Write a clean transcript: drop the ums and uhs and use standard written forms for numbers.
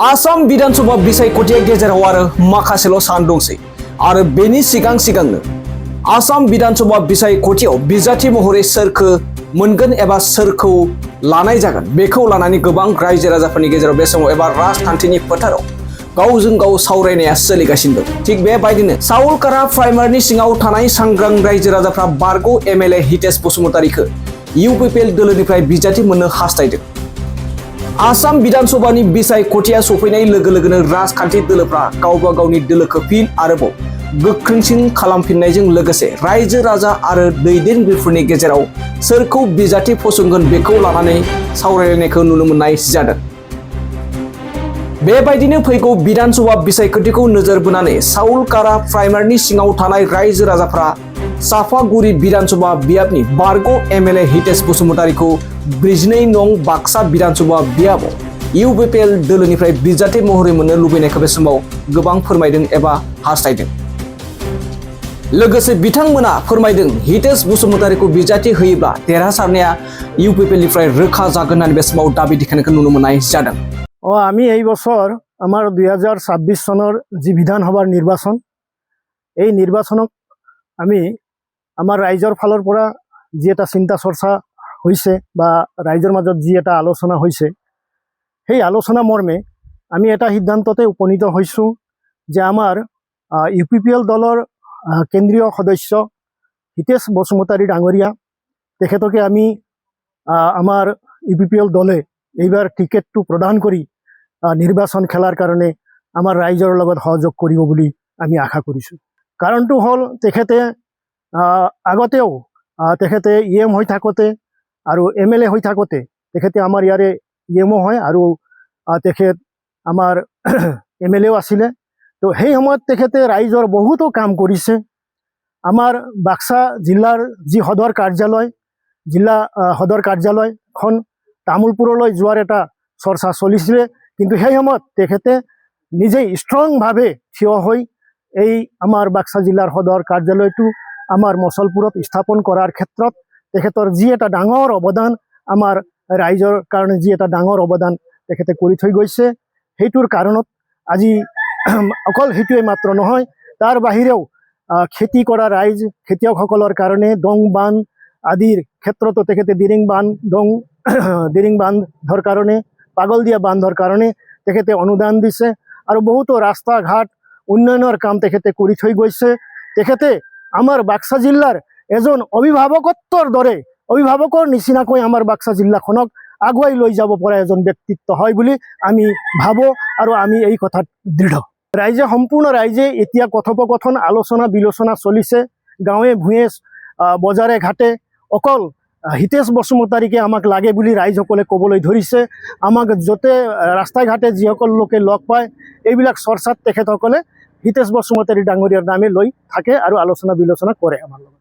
आसाम विधानसभा बिसायख'थिया गेजेराव आरो माखासेल' सान दंसै आरो बेनि सिगांनो आसाम विधानसभा बिसायख'थियाव बिजाथि महरै सोरखौ मोनगोन एबा सोरखौ लानाय जागोन बेखौ लानानै गोबां रायजो राजाफोरनि गेजेराव बे समाव एबा राजखान्थिनि फोथाराव गावजों गाव सावरायनाया सोलिगासिनो दं। थिग बेबायदिनो साउलकारा प्राइमारिनि सिङाव थानाय सांग्रां रायजो राजाफ्रा बारग' एमएलए हितेश बसुमतारीखौ इउपिपिएल दोलोनिफ्राय बिजाथि मोननो हास्थायदों। आसाम विधानसभानि बिसायख'थिया सफैनाय लोगो लोगोनो राजखान्थि दोलोफ्रा गावबा गावनि दोलोखौ फिन आरोबाव गोख्रोंसिन खालामफिननायजों लोगोसे रायजो राजा आरो दैदेनगिरिफोरनि गेजेराव सोरखौ बिजाथि फसंगोन बेखौ लानानै सावरायलायनायखौ नुनो मोननाय जादों। बेबायदिनो फैगौ विधानसभा बिसायख'थिखौ नोजोर बोनानै साउलकारा प्राइमारिनि सिङाव थानाय रायजो राजाफ्रा साफागुरि विधानसभा बियाबनि बारग' एमएलए हितेश बसुमतारीखौ 42 नं बाक्सा विधानसभा बियाबाव इउपिपिएल दोलोनिफ्राय बिजाथि महरै मोननो लुबैनायखौ बे समाव गोबां फोरमायदों एबा हास्थायदों। लोगोसे बिथांमोना फोरमायदों हितेश बसुमतारीखौ बिजाथि होयोब्ला देरहासारनाया इउपिपिएलनिफ्राय रोखा जागोन होननानै बे समाव दाबि देखायनायखौ नुनो मोननाय जादों। আমি এই বছর আমার 2026 সনের যে বিধানসভার নির্বাচন এই নির্বাচনক আমি আমার ৰাইজৰ ফালৰ পৰা যি এটা চিন্তা চৰ্চা হৈছে বা ৰাইজৰ মাজত যি এটা আলোচনা হৈছে সেই আলোচনা মৰ্মে আমি এটা সিদ্ধান্ততে উপনীত হৈছোঁ যে আমাৰ ইউপিপিএল দলৰ কেন্দ্ৰীয় সদস্য হিতেশ বসুমতাৰী ডাঙৰীয়া তেখেতকে আমি আমাৰ ইউপিপিএল দলে এইবাৰ টিকেটটো প্ৰদান কৰি নিৰ্বাচন খেলাৰ কাৰণে আমাৰ ৰাইজৰ লগত সহযোগ কৰিব বুলি আমি আশা কৰিছোঁ। কাৰণটো হ'ল তেখেতে আগতেও তেখেতে ইএম হৈ থাকোঁতে আৰু এমএলএ হৈ থাকোঁতে তেখেতে আমাৰ ইয়াৰে ইএমও হয় আৰু তেখেত আমাৰ এমএলএও আছিলে। তো সেই সময়ত তেখেতে ৰাইজৰ বহুতো কাম কৰিছে। আমাৰ বাক্সা জিলাৰ যি সদৰ কাৰ্যালয় জিলা সদৰ কাৰ্যালয়খন তামোলপুৰলৈ যোৱাৰ এটা চৰ্চা চলিছিলে, কিন্তু সেই সময়ত তেখেতে নিজেই ষ্ট্ৰংভাৱে থিয় হৈ এই আমাৰ বাক্সা জিলাৰ সদৰ কাৰ্যালয়টো আমাৰ মচলপুৰত স্থাপন কৰাৰ ক্ষেত্ৰত তেখেতৰ যি এটা ডাঙৰ অৱদান আমাৰ ৰাইজৰ কাৰণে যি এটা ডাঙৰ অৱদান তেখেতে কৰি থৈ গৈছে, সেইটোৰ কাৰণত আজি অকল সেইটোৱে মাত্ৰ নহয়, তাৰ বাহিৰেও খেতি কৰা ৰাইজ খেতিয়কসকলৰ কাৰণে ডং বান্ধ আদিৰ ক্ষেত্ৰতো তেখেতে দিৰিং বান্ধৰ কাৰণে পাগলদিয়া বান্ধৰ কাৰণে তেখেতে অনুদান দিছে আৰু বহুতো ৰাস্তা ঘাট উন্নয়নৰ কাম তেখেতে কৰি থৈ গৈছে। তেখেতে আমাৰ বাক্সা জিলাৰ এজন অভিভাৱকৰ দৰে অভিভাৱকৰ নিচিনাকৈ আমাৰ বাক্সা জিলাখনক আগুৱাই লৈ যাব পৰা এজন ব্যক্তিত্ব হয় বুলি আমি ভাবোঁ আৰু আমি এই কথাত দৃঢ়। সম্পূৰ্ণ ৰাইজে এতিয়া কথোপকথন আলোচনা বিলোচনা চলিছে। গাঁৱে ভূঞে বজাৰে ঘাটে অকল হিতেশ বসুমতাৰীকে আমাক লাগে বুলি ৰাইজসকলে ক'বলৈ ধৰিছে। আমাক য'তে ৰাস্তাই ঘাটে যিসকল লোকে লগ পায় এইবিলাক চৰ্চাত তেখেতসকলে হিতেশ বসুমতাৰী ডাঙৰীয়াৰ নামে লৈ থাকে আৰু আলোচনা বিলোচনা কৰে আমাৰ লগত।